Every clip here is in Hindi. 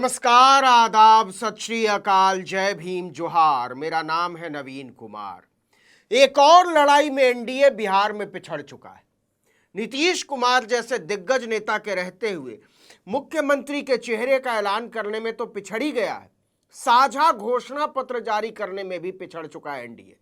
नमस्कार, आदाब, सत श्री अकाल, जय भीम, जोहार। मेरा नाम है नवीन कुमार। एक और लड़ाई में एनडीए बिहार में पिछड़ चुका है। नीतीश कुमार जैसे दिग्गज नेता के रहते हुए मुख्यमंत्री के चेहरे का ऐलान करने में तो पिछड़ ही गया है, साझा घोषणा पत्र जारी करने में भी पिछड़ चुका है एनडीए।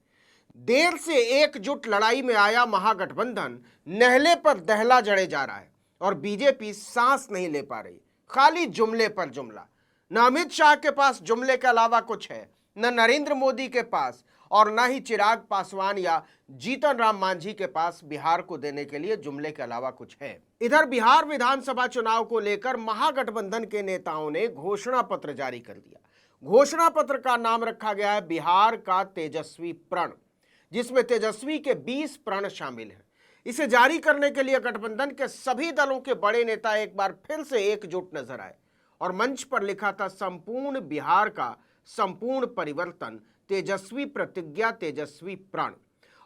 देर से एकजुट लड़ाई में आया महागठबंधन नहले पर दहला जड़े जा रहा है और बीजेपी सांस नहीं ले पा रही। खाली जुमले पर जुमला। न अमित शाह के पास जुमले के अलावा कुछ है, न नरेंद्र मोदी के पास और न ही चिराग पासवान या जीतन राम मांझी के पास बिहार को देने के लिए जुमले के अलावा कुछ है। इधर बिहार विधानसभा चुनाव को लेकर महागठबंधन के नेताओं ने घोषणा पत्र जारी कर दिया। घोषणा पत्र का नाम रखा गया है बिहार का तेजस्वी प्रण, जिसमें तेजस्वी के 20 प्रण शामिल हैं। इसे जारी करने के लिए गठबंधन के सभी दलों के बड़े नेता एक बार फिर से एकजुट नजर आए और मंच पर लिखा था संपूर्ण बिहार का संपूर्ण परिवर्तन, तेजस्वी प्रतिज्ञा, तेजस्वी प्रण।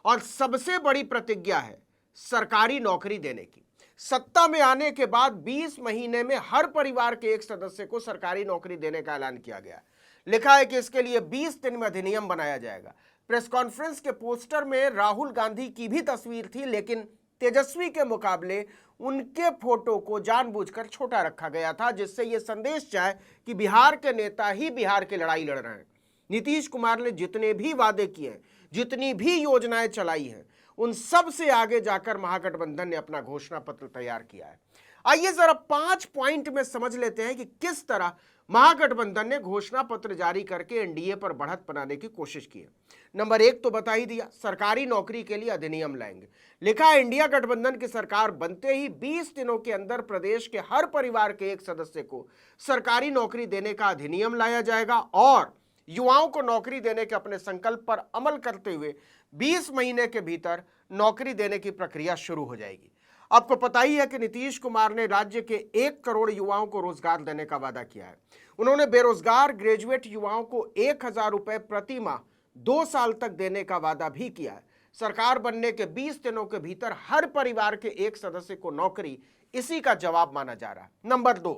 और सबसे बड़ी प्रतिज्ञा है सरकारी नौकरी देने की। सत्ता में आने के बाद 20 महीने में हर परिवार के एक सदस्य को सरकारी नौकरी देने का ऐलान किया गया। लिखा है कि इसके लिए 20 दिन में अधिनियम बनाया जाएगा। प्रेस कॉन्फ्रेंस के पोस्टर में राहुल गांधी की भी तस्वीर थी, लेकिन तेजस्वी के मुकाबले उनके फोटो को जानबूझकर छोटा रखा गया था, जिससे यह संदेश जाए कि बिहार के नेता ही बिहार की लड़ाई लड़ रहे हैं। नीतीश कुमार ने जितने भी वादे किए, जितनी भी योजनाएं चलाई हैं, उन सब से आगे जाकर महागठबंधन ने अपना घोषणा पत्र तैयार किया है। आइए जरा 5 पॉइंट में समझ लेते हैं कि किस तरह महागठबंधन ने घोषणा पत्र जारी करके एनडीए पर बढ़त बनाने की कोशिश की है। नंबर 1 तो बता ही दिया, सरकारी नौकरी के लिए अधिनियम लाएंगे। लिखा है इंडिया गठबंधन की सरकार बनते ही 20 दिनों के अंदर प्रदेश के हर परिवार के एक सदस्य को सरकारी नौकरी देने का अधिनियम लाया जाएगा और युवाओं को नौकरी देने के अपने संकल्प पर अमल करते हुए 20 महीने के भीतर नौकरी देने की प्रक्रिया शुरू हो जाएगी। आपको पता ही है कि नीतीश कुमार ने राज्य के 1 करोड़ युवाओं को रोजगार देने का वादा किया है। उन्होंने बेरोजगार ग्रेजुएट युवाओं को 1000 रुपए प्रति माह 2 साल तक देने का वादा भी किया है। सरकार बनने के 20 दिनों के भीतर हर परिवार के एक सदस्य को नौकरी, इसी का जवाब माना जा रहा है। नंबर 2,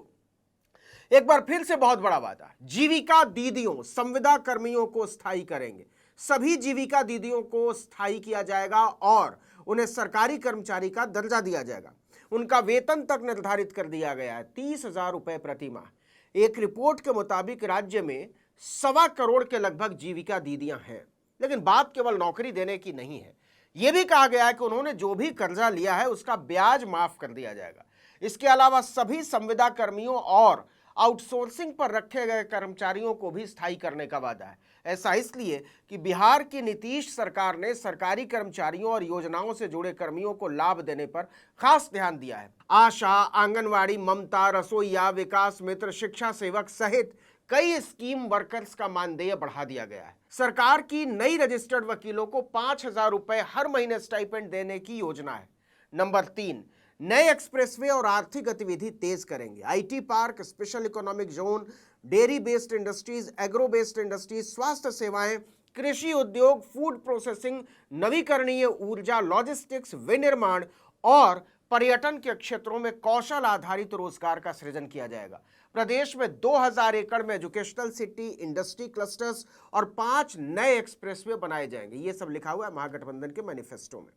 एक बार फिर से बहुत बड़ा वादा, जीविका दीदियों, संविदा कर्मियों को स्थायी करेंगे। सभी जीविका दीदियों को स्थायी किया जाएगा और उन्हें सरकारी कर्मचारी का दर्जा दिया जाएगा। उनका वेतन तक निर्धारित कर दिया गया है, 30,000 रुपए प्रति माह। एक रिपोर्ट के मुताबिक राज्य में 1.25 करोड़ के लगभग जीविका दीदियां हैं। लेकिन बात केवल नौकरी देने की नहीं है, यह भी कहा गया है कि उन्होंने जो भी कर्जा लिया है उसका ब्याज माफ कर दिया जाएगा। इसके अलावा सभी संविदा कर्मियों और आउटसोर्सिंग पर रखे गए कर्मचारियों को भी स्थायी करने का वादा है। ऐसा इसलिए कि बिहार की नीतीश सरकार ने सरकारी कर्मचारियों और योजनाओं से जुड़े कर्मियों को लाभ देने पर खास ध्यान दिया है। आशा, आंगनवाड़ी, ममता, रसोईया, विकास मित्र, शिक्षा सेवक सहित कई स्कीम वर्कर्स का मानदेय बढ़ा दिया गया है। सरकार की नई रजिस्टर्ड वकीलों को 5,000 रुपए हर महीने स्टाइपेंड देने की योजना है। नंबर 3, नए एक्सप्रेसवे और आर्थिक गतिविधि तेज करेंगे। IT park, special economic zone, dairy based industries, agro based industries, स्वास्थ्य सेवाएं, कृषि उद्योग, फूड प्रोसेसिंग, नवीकरणीय ऊर्जा, लॉजिस्टिक्स, विनिर्माण और पर्यटन के क्षेत्रों में कौशल आधारित रोजगार का सृजन किया जाएगा। प्रदेश में 2000 एकड़ में एजुकेशनल सिटी, इंडस्ट्री क्लस्टर्स और 5 नए एक्सप्रेसवे बनाए जाएंगे। ये सब लिखा हुआ है महागठबंधन के मैनिफेस्टो में।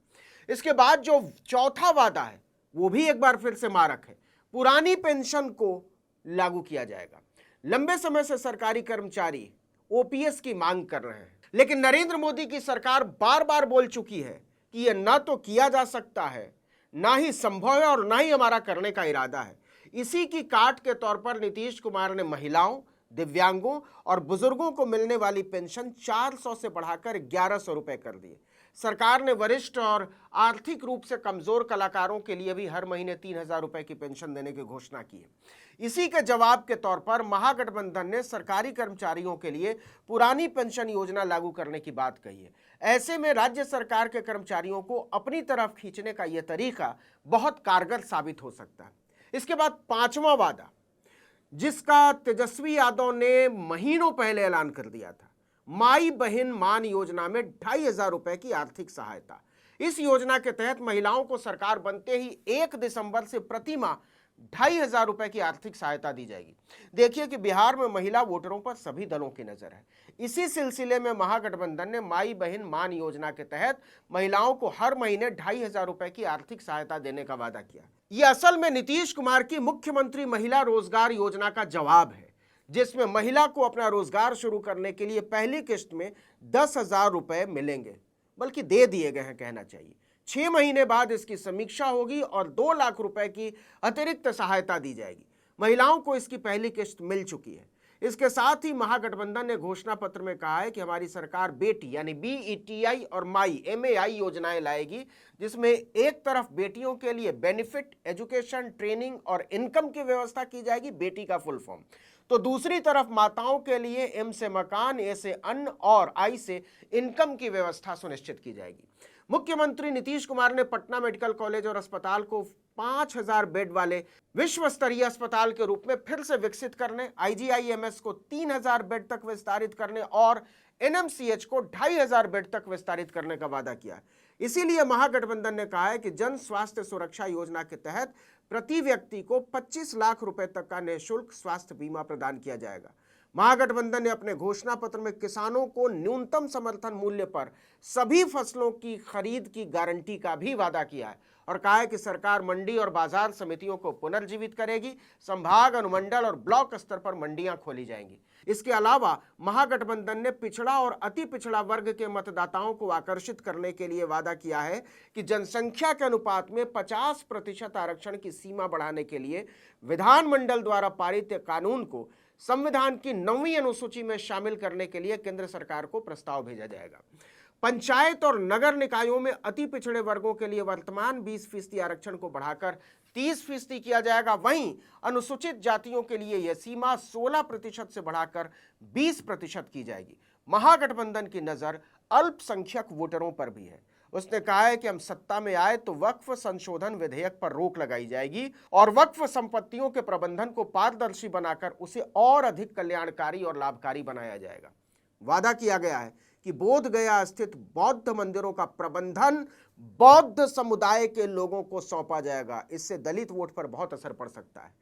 इसके बाद जो चौथा वादा है वो भी एक बार फिर से मारक है, पुरानी पेंशन को लागू किया जाएगा। लंबे समय से सरकारी कर्मचारी ओपीएस की मांग कर रहे हैं, लेकिन नरेंद्र मोदी की सरकार बार बार बोल चुकी है कि यह न तो किया जा सकता है, ना ही संभव है और ना ही हमारा करने का इरादा है। इसी की काट के तौर पर नीतीश कुमार ने महिलाओं, दिव्यांगों और बुजुर्गों को मिलने वाली पेंशन 400 से बढ़ाकर 1100 रुपए कर दिए। सरकार ने वरिष्ठ और आर्थिक रूप से कमजोर कलाकारों के लिए भी हर महीने 3000 रुपए की पेंशन देने की घोषणा की है। इसी के जवाब के तौर पर महागठबंधन ने सरकारी कर्मचारियों के लिए पुरानी पेंशन योजना लागू करने की बात कही है। ऐसे में राज्य सरकार के कर्मचारियों को अपनी तरफ खींचने का यह तरीका बहुत कारगर साबित हो सकता है। इसके बाद 5वां वादा, जिसका तेजस्वी यादव ने महीनों पहले ऐलान कर दिया था, माई बहन मान योजना में 2500 रुपए की आर्थिक सहायता। इस योजना के तहत महिलाओं को सरकार बनते ही 1 दिसंबर से प्रति माह 2,500 रुपए की आर्थिक सहायता दी जाएगी। देखिए कि बिहार में महिला वोटरों पर सभी दलों की नजर है। इसी सिलसिले में महागठबंधन ने माई बहन मान योजना के तहत महिलाओं को हर महीने 2,500 रुपए की आर्थिक सहायता देने का वादा किया। यह असल में नीतीश कुमार की मुख्यमंत्री महिला रोजगार योजना का जवाब है, जिसमें महिला को अपना रोजगार शुरू करने के लिए पहली किस्त में 10,000 रुपए मिलेंगे, बल्कि दे दिए गए हैं कहना चाहिए। 6 महीने बाद इसकी समीक्षा होगी और 2 लाख रुपए की अतिरिक्त सहायता दी जाएगी। महिलाओं को इसकी पहली किस्त मिल चुकी है। इसके साथ ही महागठबंधन ने घोषणा पत्र में कहा है कि हमारी सरकार बेटी यानी BETI और माई MAI योजनाएं लाएगी, जिसमें एक तरफ बेटियों के लिए बेनिफिट, एजुकेशन, ट्रेनिंग और इनकम की व्यवस्था की जाएगी, बेटी का फुल फॉर्म, तो दूसरी तरफ माताओं के लिए M से मकान, A से अन्न और I से इनकम की व्यवस्था सुनिश्चित की जाएगी। मुख्यमंत्री नीतीश कुमार ने पटना मेडिकल कॉलेज और अस्पताल को 5,000 बेड वाले विश्व स्तरीय अस्पताल के रूप में फिर से विकसित करने, IGIMS को 3,000 बेड तक विस्तारित करने और NMCH को 2,500 बेड तक विस्तारित करने का वादा किया। इसीलिए महागठबंधन ने कहा है कि जन स्वास्थ्य सुरक्षा योजना के तहत प्रति व्यक्ति को 25 लाख रुपए तक का निःशुल्क स्वास्थ्य बीमा प्रदान किया जाएगा। महागठबंधन ने अपने घोषणा पत्र में किसानों को न्यूनतम समर्थन मूल्य पर सभी फसलों की खरीद की गारंटी का भी वादा किया है और कहा है कि सरकार मंडी और बाजार समितियों को पुनर्जीवित करेगी। संभाग, अनुमंडल और ब्लॉक स्तर पर मंडियां खोली जाएंगी। इसके अलावा महागठबंधन ने पिछड़ा और अति पिछड़ा वर्ग के मतदाताओं को आकर्षित करने के लिए वादा किया है कि जनसंख्या के अनुपात में 50% आरक्षण की सीमा बढ़ाने के लिए विधानमंडल द्वारा पारित कानून को संविधान की 9वीं अनुसूची में शामिल करने के लिए केंद्र सरकार को प्रस्ताव भेजा जाएगा। पंचायत और नगर निकायों में अति पिछड़े वर्गों के लिए वर्तमान 20% आरक्षण को बढ़ाकर 30% किया जाएगा। वहीं अनुसूचित जातियों के लिए यह सीमा 16% से बढ़ाकर 20% की जाएगी। महागठबंधन की नजर अल्पसंख्यक वोटरों पर भी है। उसने कहा है कि हम सत्ता में आए तो वक्फ संशोधन विधेयक पर रोक लगाई जाएगी और वक्फ संपत्तियों के प्रबंधन को पारदर्शी बनाकर उसे और अधिक कल्याणकारी और लाभकारी बनाया जाएगा। वादा किया गया है कि बोध गया स्थित बौद्ध मंदिरों का प्रबंधन बौद्ध समुदाय के लोगों को सौंपा जाएगा। इससे दलित वोट पर बहुत असर पड़ सकता है।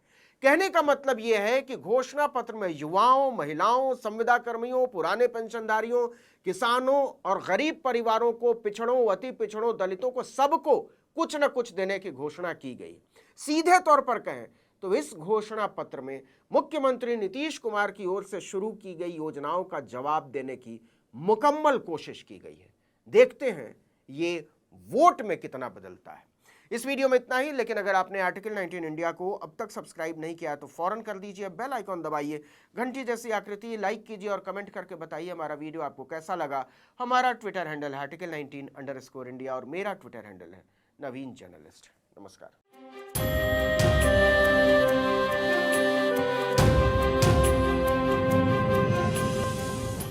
कहने का मतलब यह है कि घोषणा पत्र में युवाओं, महिलाओं, संविदा कर्मियों, पुराने पेंशनधारियों, किसानों और गरीब परिवारों को, पिछड़ों, अति पिछड़ों, दलितों को, सबको कुछ न कुछ देने की घोषणा की गई। सीधे तौर पर कहें तो इस घोषणा पत्र में मुख्यमंत्री नीतीश कुमार की ओर से शुरू की गई योजनाओं का जवाब देने की मुकम्मल कोशिश की गई है। देखते हैं ये वोट में कितना बदलता है। इस वीडियो में इतना ही, लेकिन अगर आपने आर्टिकल 19 इंडिया को अब तक सब्सक्राइब नहीं किया तो फौरन कर दीजिए, बेल आइकॉन दबाइए, घंटी जैसी आकृति लाइक कीजिए और कमेंट करके बताइए हमारा वीडियो आपको कैसा लगा। हमारा ट्विटर हैंडल है article19_India और मेरा ट्विटर हैंडल है नवीन जर्नलिस्ट। नमस्कार।